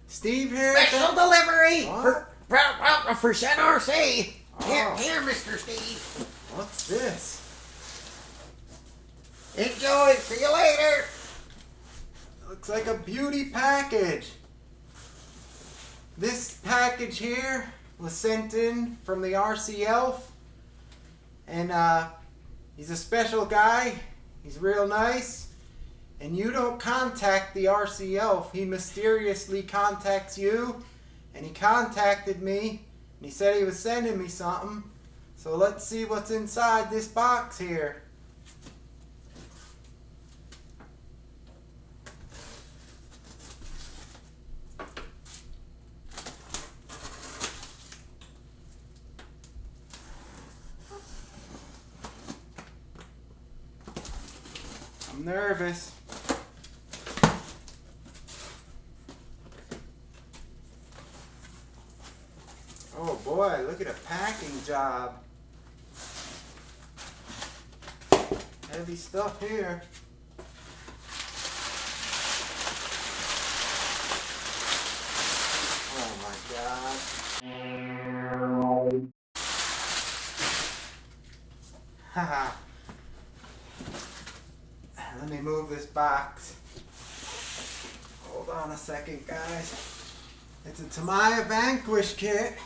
Steve here. Special delivery What? for Shen RC. Oh. Here, Mr. Steve. What's this? Enjoy. See you later. Looks like a beauty package. This package here was sent in from the RC Elf. And he's a special guy. He's real nice. And you don't contact the RC Elf. He mysteriously contacts you. And he contacted me. And he said he was sending me something. So let's see what's inside this box here. I'm nervous. Oh boy, look at the packing job. Heavy stuff here. Oh my god. Haha. Let me move this box. Hold on a second, guys. It's a Tamiya Vanquish kit.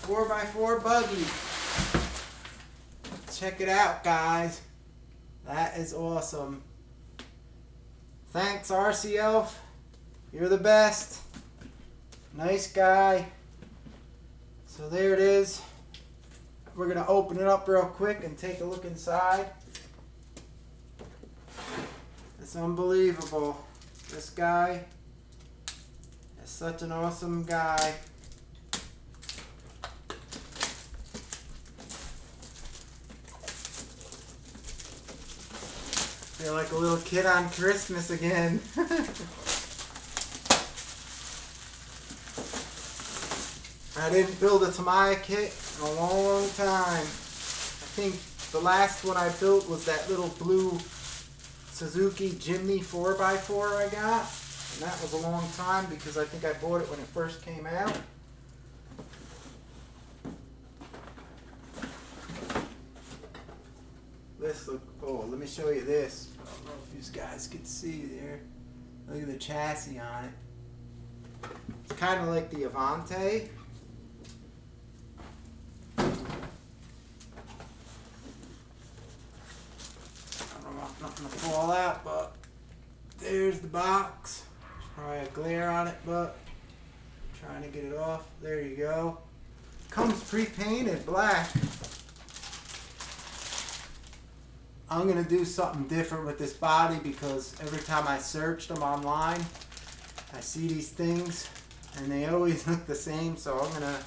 4x4 buggy. Check it out, guys. That is awesome. Thanks, RC Elf. You're the best. Nice guy. So there it is. We're going to open it up real quick and take a look inside. It's unbelievable. This guy is such an awesome guy. Feel like a little kid on Christmas again. I didn't build a Tamiya kit in a long time. I think the last one I built was that little blue Suzuki Jimny 4x4 I got. And that was a long time because I think I bought it when it first came out. Let's look. Oh, let me show you this. I don't know if you guys can see there. Look at the chassis on it. It's kind of like the Avante. I don't want nothing to fall out, but there's the box. There's probably a glare on it, but I'm trying to get it off. There you go. Comes pre-painted black. I'm going to do something different with this body because every time I search them online, I see these things and they always look the same, so I'm going to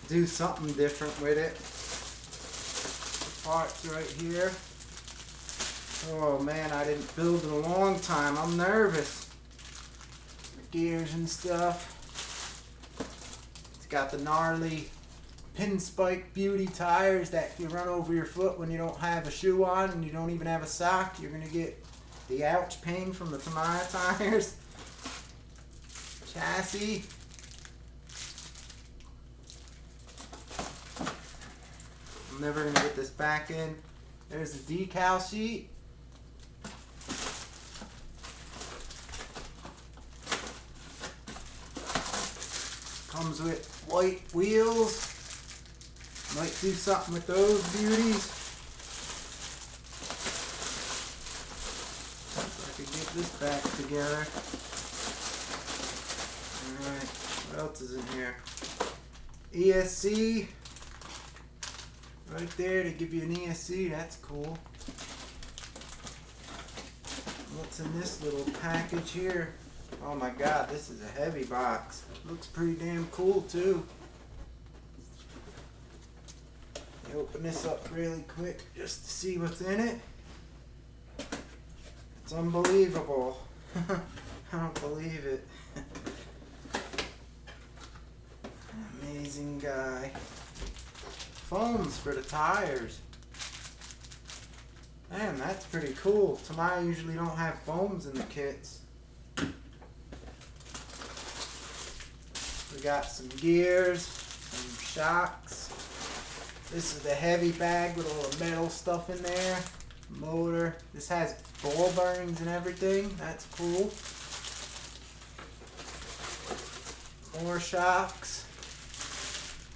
do something different with it. The parts right here. Oh man, I didn't build in a long time. I'm nervous. The gears and stuff. It's got the gnarly pinspike beauty tires that if you run over your foot when you don't have a shoe on and you don't even have a sock, you're going to get the ouch pain from the Tamiya tires. Chassis. I'm never going to get this back in. There's the decal sheet. Comes with white wheels. Might do something with those beauties. If I could get this back together. Alright, what else is in here? ESC. Right there to give you an ESC, that's cool. What's in this little package here? Oh my god, this is a heavy box. Looks pretty damn cool too. Let me open this up really quick just to see what's in it. It's unbelievable. I don't believe it. Amazing guy. Foams for the tires. Man, that's pretty cool. Tamiya usually don't have foams in the kits. We got some gears, some shocks. This is the heavy bag with all the metal stuff in there. Motor. This has ball bearings and everything. That's cool. More shocks.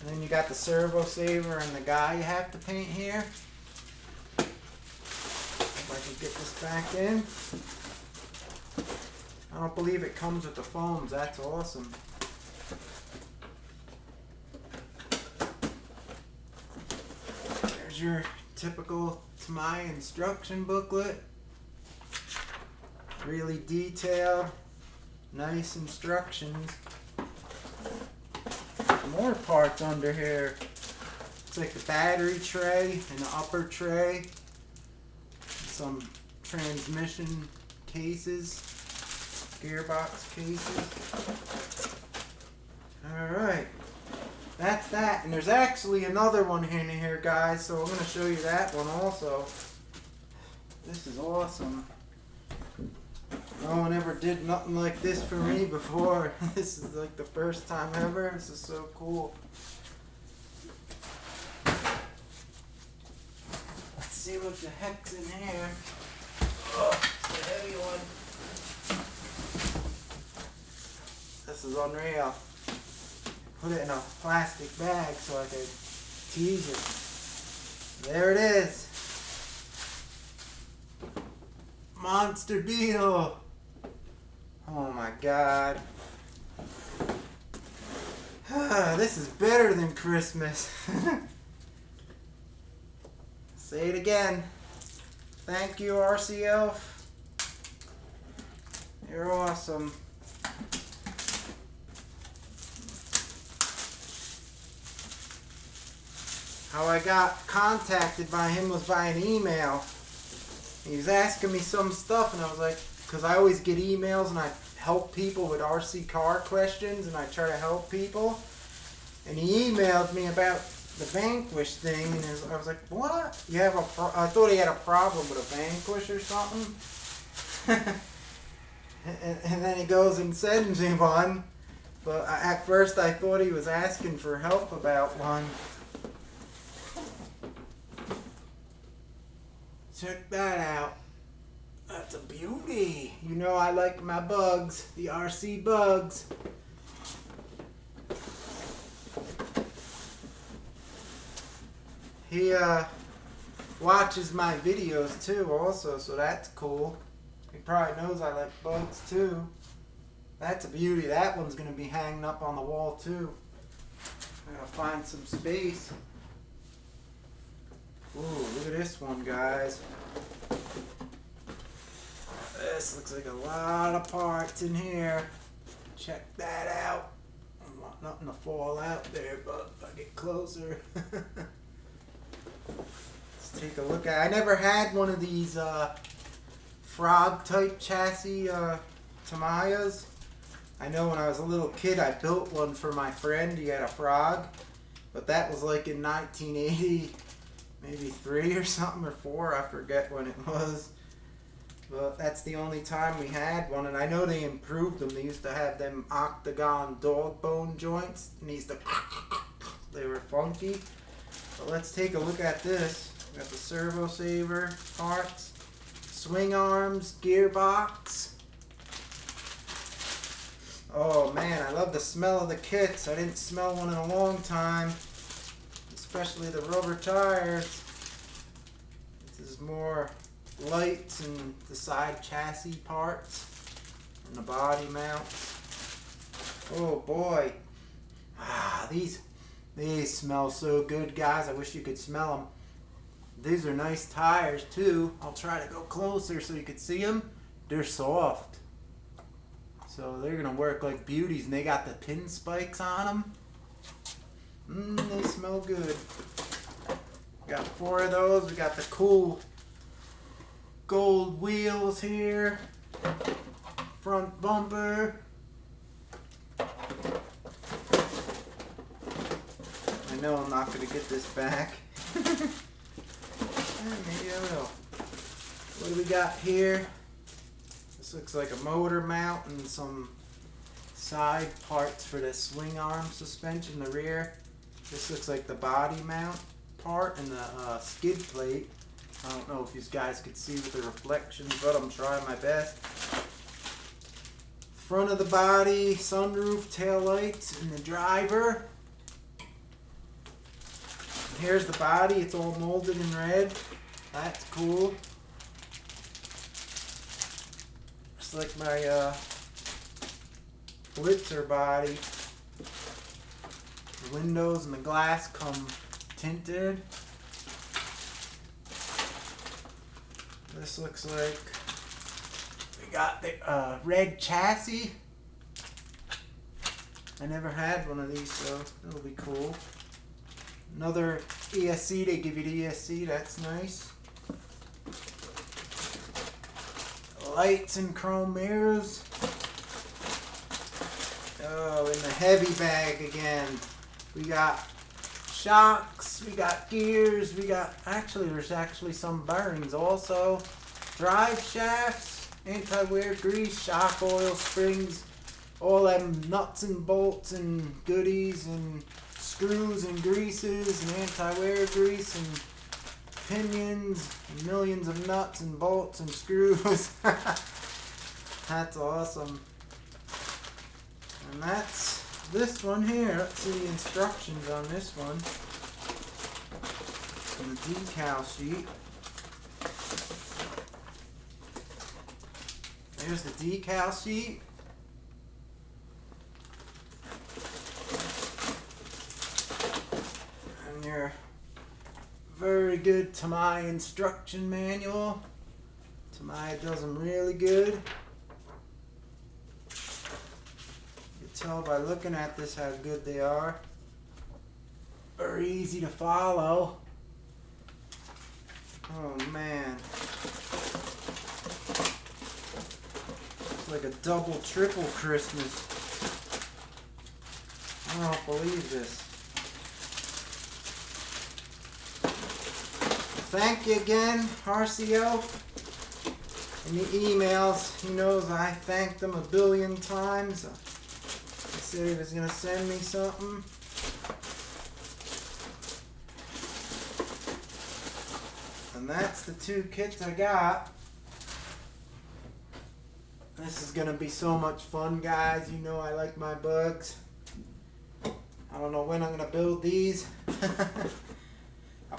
And then you got the servo saver and the guy you have to paint here. If I can get this back in. I don't believe it comes with the foams. That's awesome. There's your typical Tamiya instruction booklet. Really detailed, nice instructions. More parts under here. It's like the battery tray and the upper tray. Some transmission cases, gearbox cases. Alright, that's that. And there's actually another one in here, guys, so I'm going to show you that one also. This is awesome. No one ever did nothing like this for me before. This is like the first time ever. This is so cool. Let's see what the heck's in here. Oh, it's a heavy one. This is unreal. Put it in a plastic bag so I could tease it. There it is. Monster Beetle. Oh my God. This is better than Christmas. Say it again. Thank you, RC Elf. You're awesome. How I got contacted by him was by an email. He was asking me some stuff, and I was like, because I always get emails and I help people with RC car questions, and I try to help people. And he emailed me about the Vanquish thing, and I was like, what? You have I thought he had a problem with a Vanquish or something. and then he goes and sends me one. But at first I thought he was asking for help about one. Check that out. That's a beauty. You know I like my bugs, the RC bugs. He watches my videos too also, so that's cool. He probably knows I like bugs too. That's a beauty. That one's going to be hanging up on the wall too. I gotta find some space. Ooh, look at this one, guys. This looks like a lot of parts in here. Check that out. I want nothing to fall out there, but if I get closer. Let's take a look at it. I never had one of these frog type chassis Tamiyas. I know when I was a little kid I built one for my friend. He had a frog, but that was like in 1980. Maybe 3 or something, or 4, I forget when it was. But that's the only time we had one, and I know they improved them. They used to have them octagon dog bone joints, and they were funky. But let's take a look at this. We got the servo saver parts, swing arms, gearbox. Oh man, I love the smell of the kits. I didn't smell one in a long time. Especially the rubber tires. This is more lights and the side chassis parts and the body mounts. Oh boy. These smell so good, guys. I wish you could smell them. These are nice tires too. I'll try to go closer so you can see them. They're soft. So they're gonna work like beauties, and they got the pin spikes on them. They smell good. Got 4 of those. We got the cool gold wheels here. Front bumper. I know I'm not going to get this back. Maybe I will. What do we got here? This looks like a motor mount and some side parts for the swing arm suspension, the rear. This looks like the body mount part and the skid plate. I don't know if you guys could see with the reflections, but I'm trying my best. Front of the body, sunroof, tail lights, and the driver. And here's the body. It's all molded in red. That's cool. Just like my Blitzer body. The windows and the glass come tinted. This looks like we got the red chassis. I never had one of these, so that'll be cool. Another ESC, they give you the ESC, that's nice. Lights and chrome mirrors. Oh, in the heavy bag again. We got shocks, we got gears, we got, there's actually some bearings also. Drive shafts, anti-wear grease, shock oil, springs, all them nuts and bolts and goodies and screws and greases and anti-wear grease and pinions, and millions of nuts and bolts and screws. That's awesome. And that's this one here. Let's see the instructions on this one. And the decal sheet. There's the decal sheet. And your very good Tamiya instruction manual. Tamiya does them really good. Tell by looking at this how good they are. Very easy to follow. Oh man. It's like a double, triple Christmas. I don't believe this. Thank you again, RCO. In the emails, he knows I thanked him 1 billion times. He said he was going to send me something. And that's the 2 kits I got. This is going to be so much fun, guys. You know I like my bugs. I don't know when I'm going to build these. I'll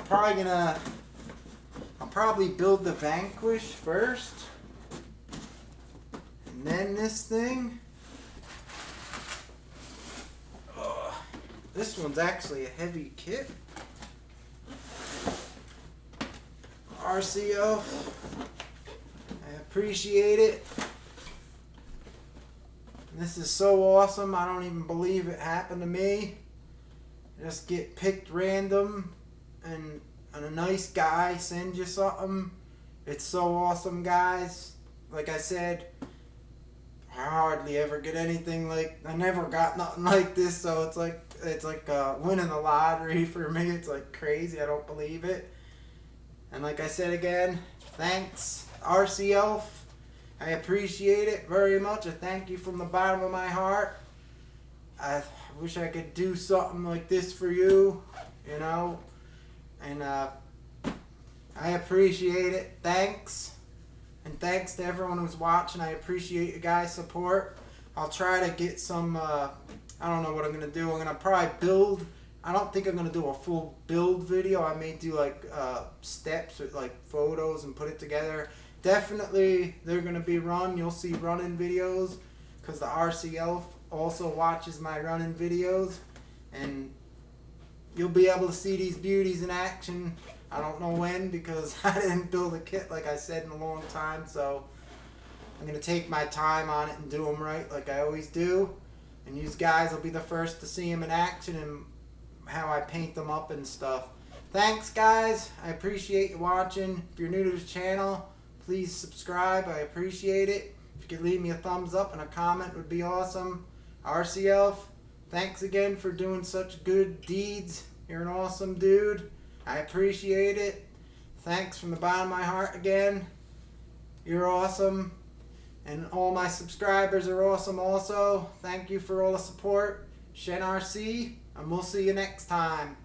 probably build the Vanquish first. And then this thing. This one's actually a heavy kit. RCO, I appreciate it. This is so awesome, I don't even believe it happened to me. Just get picked random and a nice guy sends you something. It's so awesome, guys. Like I said, I hardly ever get anything like, I never got nothing like this, so it's like winning the lottery for me. It's like crazy. I don't believe it. And like I said again, thanks RCO. I appreciate it very much. I thank you from the bottom of my heart. I wish I could do something like this for you, you know. And I appreciate it. Thanks. And thanks to everyone who's watching. I appreciate you guys' support. I'll try to get some I don't know what I'm going to do. I'm going to probably build. I don't think I'm going to do a full build video. I may do like steps with like photos and put it together. Definitely they're going to be run. You'll see running videos because the RCO also watches my running videos. And you'll be able to see these beauties in action. I don't know when because I didn't build a kit like I said in a long time. So I'm going to take my time on it and do them right like I always do. And you guys will be the first to see them in action and how I paint them up and stuff. Thanks, guys. I appreciate you watching. If you're new to the channel, please subscribe. I appreciate it. If you could leave me a thumbs up and a comment, would be awesome. RCO, thanks again for doing such good deeds. You're an awesome dude. I appreciate it. Thanks from the bottom of my heart again. You're awesome. And all my subscribers are awesome also. Thank you for all the support. Shen RC, and we'll see you next time.